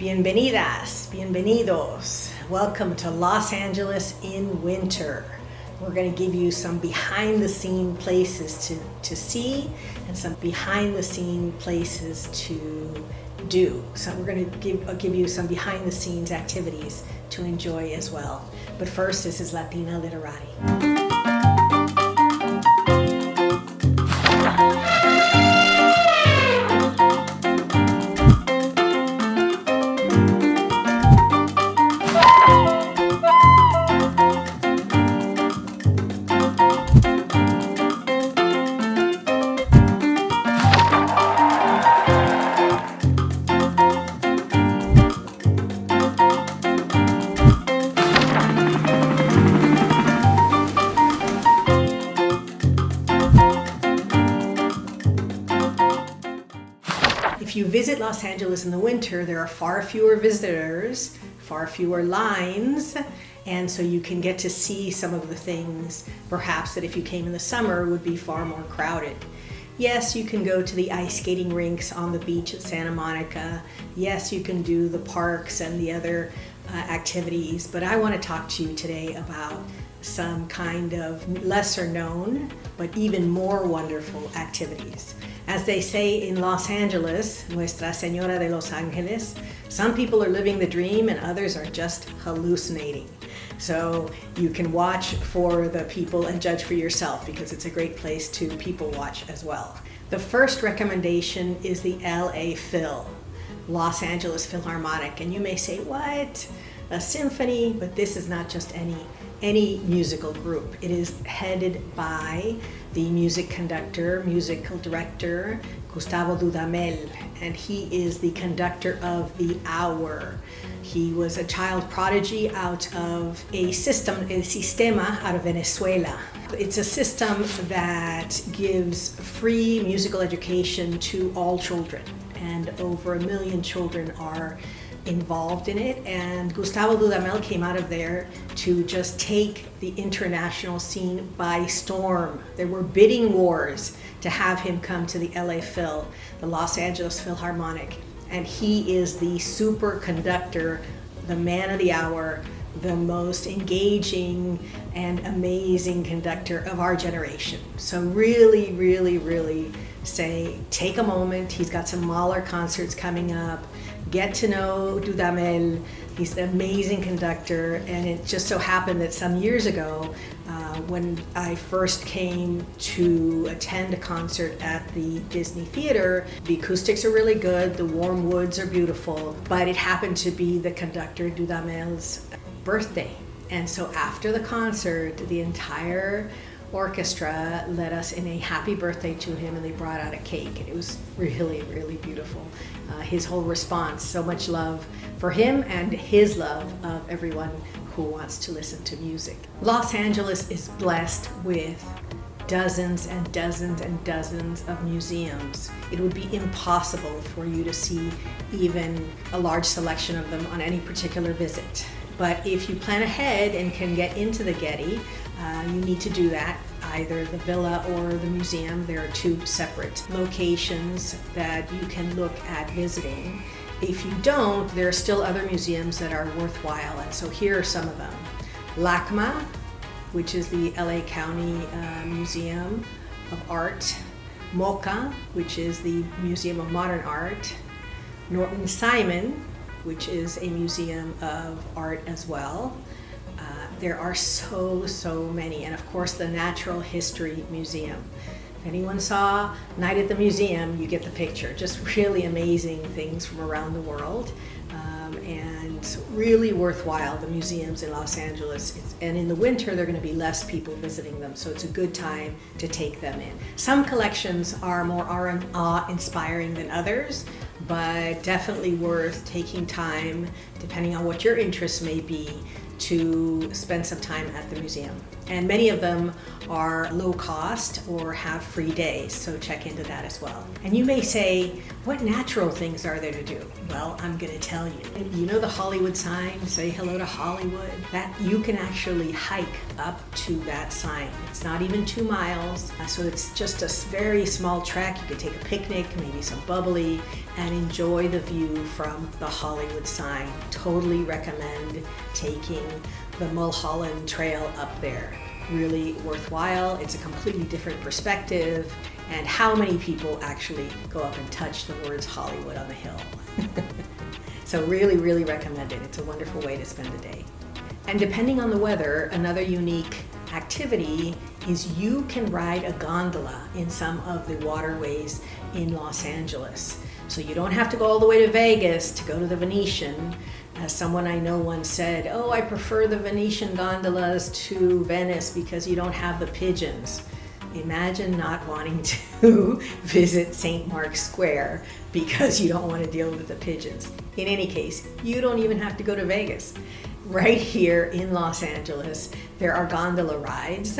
Bienvenidas, bienvenidos. Welcome to Los Angeles in winter. We're going to give you some behind the scene places to see and some behind the scene places to do. So we're going to give you some behind the scenes activities to enjoy as well. But first, this is Latina Literati. If you visit Los Angeles in the winter, there are far fewer visitors, far fewer lines, and so you can get to see some of the things perhaps that if you came in the summer would be far more crowded. Yes, you can go to the ice skating rinks on the beach at Santa Monica. Yes, you can do the parks and the other activities, but I want to talk to you today about some kind of lesser known but even more wonderful activities. As they say in Los Angeles, Nuestra Señora de Los Ángeles, some people are living the dream and others are just hallucinating. So you can watch for the people and judge for yourself because it's a great place to people watch as well. The first recommendation is the LA Phil, Los Angeles Philharmonic. And you may say, what? A symphony? But this is not just any musical group. It is headed by the musical director, Gustavo Dudamel, and he is the conductor of the hour. He was a child prodigy out of el sistema out of Venezuela. It's a system that gives free musical education to all children, and over 1 million children are involved in it, and Gustavo Dudamel came out of there to just take the international scene by storm. There were bidding wars to have him come to the LA Phil, the Los Angeles Philharmonic, and he is the super conductor, the man of the hour, the most engaging and amazing conductor of our generation. So really say, take a moment. He's got some Mahler concerts coming up. Get to know Dudamel. He's an amazing conductor, and it just so happened that some years ago, when I first came to attend a concert at the Disney Theater, the acoustics are really good, the warm woods are beautiful, but it happened to be the conductor Dudamel's birthday. And so after the concert, the entire orchestra led us in a happy birthday to him, and they brought out a cake, and it was really beautiful. His whole response, so much love for him and his love of everyone who wants to listen to music. Los Angeles is blessed with dozens and dozens and dozens of museums. It would be impossible for you to see even a large selection of them on any particular visit. But if you plan ahead and can get into the Getty, you need to do that, either the villa or the museum. There are two separate locations that you can look at visiting. If you don't, there are still other museums that are worthwhile, and so here are some of them. LACMA, which is the LA County Museum of Art. MOCA, which is the Museum of Modern Art. Norton Simon, which is a museum of art as well. There are so many, and of course the Natural History Museum. If anyone saw Night at the Museum, you get the picture. Just really amazing things from around the world, and really worthwhile, the museums in Los Angeles. And in the winter, there are going to be less people visiting them, so it's a good time to take them in. Some collections are more awe-inspiring than others, but definitely worth taking time, depending on what your interests may be, to spend some time at the museum. And many of them are low cost or have free days, so check into that as well. And you may say, what natural things are there to do? Well, I'm going to tell you. You know the Hollywood sign, say hello to Hollywood? That you can actually hike up to that sign. It's not even 2 miles, so it's just a very small trek. You can take a picnic, maybe some bubbly, and enjoy the view from the Hollywood sign. Totally recommend taking the Mulholland Trail up there. Really worthwhile. It's a completely different perspective. And how many people actually go up and touch the words Hollywood on the hill? So really, really recommend it. It's a wonderful way to spend a day. And depending on the weather, another unique activity is you can ride a gondola in some of the waterways in Los Angeles. So you don't have to go all the way to Vegas to go to the Venetian. As someone I know once said, oh, I prefer the Venetian gondolas to Venice because you don't have the pigeons. Imagine not wanting to visit St. Mark's Square because you don't want to deal with the pigeons. In any case, you don't even have to go to Vegas. Right here in Los Angeles, there are gondola rides,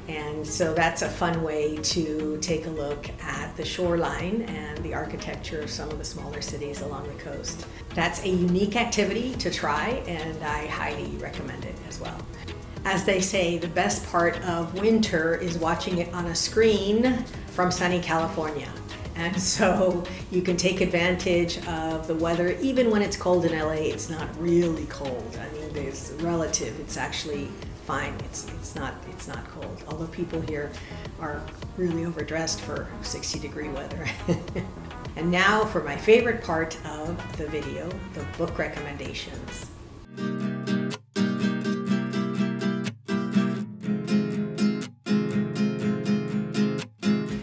and so that's a fun way to take a look at the shoreline and the architecture of some of the smaller cities along the coast. That's a unique activity to try, and I highly recommend it as well. As they say, the best part of winter is watching it on a screen from sunny California. And so you can take advantage of the weather. Even when it's cold in LA, it's not really cold. I mean, there's relative, it's actually fine. It's not cold. Although people here are really overdressed for 60-degree weather. And now for my favorite part of the video, the book recommendations.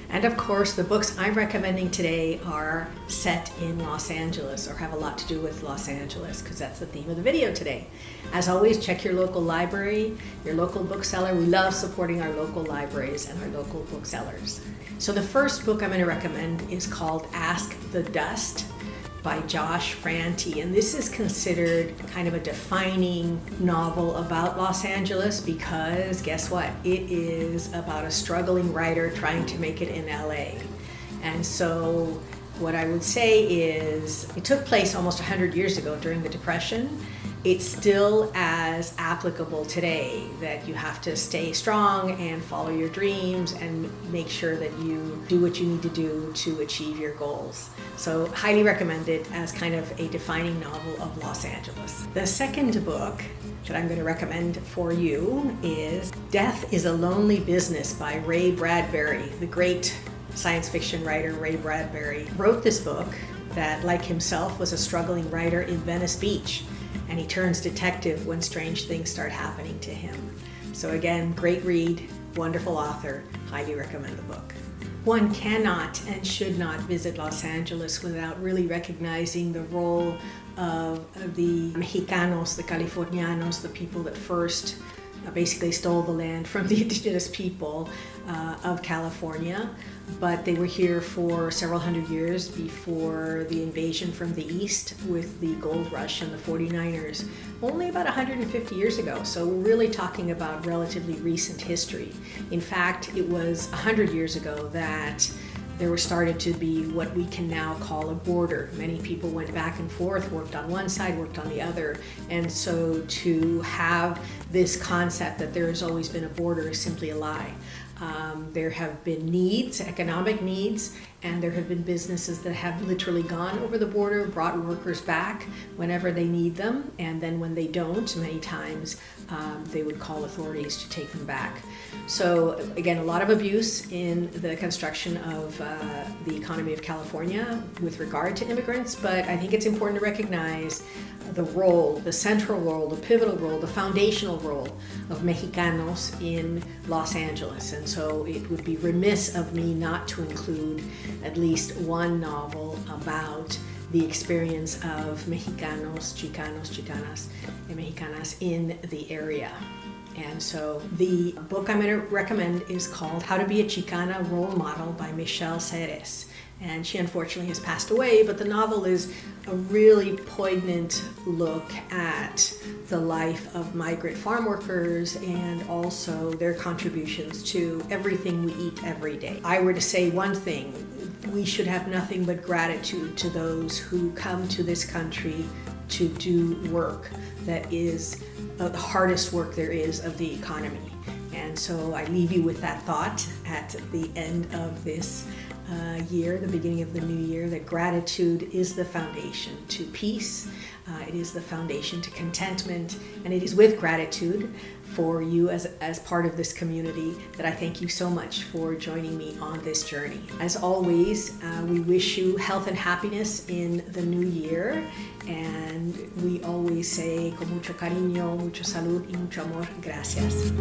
And of course, the books I'm recommending today are set in Los Angeles or have a lot to do with Los Angeles because that's the theme of the video today. As always, check your local library, your local bookseller. We love supporting our local libraries and our local booksellers. So the first book I'm going to recommend is called Ask the Dust by Josh Franti, and this is considered kind of a defining novel about Los Angeles because guess what? It is about a struggling writer trying to make it in LA. And so what I would say is it took place almost 100 years ago during the Depression. It's still as applicable today that you have to stay strong and follow your dreams and make sure that you do what you need to do to achieve your goals. So highly recommend it as kind of a defining novel of Los Angeles. The second book that I'm going to recommend for you is Death is a Lonely Business by Ray Bradbury. The great science fiction writer Ray Bradbury wrote this book that, like himself, was a struggling writer in Venice Beach. And he turns detective when strange things start happening to him. So again, great read, wonderful author, highly recommend the book. One cannot and should not visit Los Angeles without really recognizing the role of the Mexicanos, the Californianos, the people that first basically stole the land from the indigenous people of California. But they were here for several hundred years before the invasion from the east with the gold rush and the 49ers, only about 150 years ago. So we're really talking about relatively recent history. In fact, it was 100 years ago that there was started to be what we can now call a border. Many people went back and forth, worked on one side, worked on the other. And so to have this concept that there has always been a border is simply a lie. There have been needs, economic needs, and there have been businesses that have literally gone over the border, brought workers back whenever they need them, and then when they don't, many times they would call authorities to take them back. So again, a lot of abuse in the construction of the economy of California with regard to immigrants, but I think it's important to recognize the role, the central role, the pivotal role, the foundational role of Mexicanos in Los Angeles. And so it would be remiss of me not to include at least one novel about the experience of Mexicanos, Chicanos, Chicanas, and Mexicanas in the area. And so the book I'm going to recommend is called How to Be a Chicana Role Model by Michelle Ceres. and she unfortunately has passed away, but the novel is a really poignant look at the life of migrant farm workers and also their contributions to everything we eat every day. I were to say one thing, we should have nothing but gratitude to those who come to this country to do work that is the hardest work there is of the economy. And so I leave you with that thought at the end of this year, the beginning of the new year, that gratitude is the foundation to peace, it is the foundation to contentment, and it is with gratitude for you as part of this community that I thank you so much for joining me on this journey. As always, we wish you health and happiness in the new year, and we always say con mucho cariño, mucho salud y mucho amor. Gracias.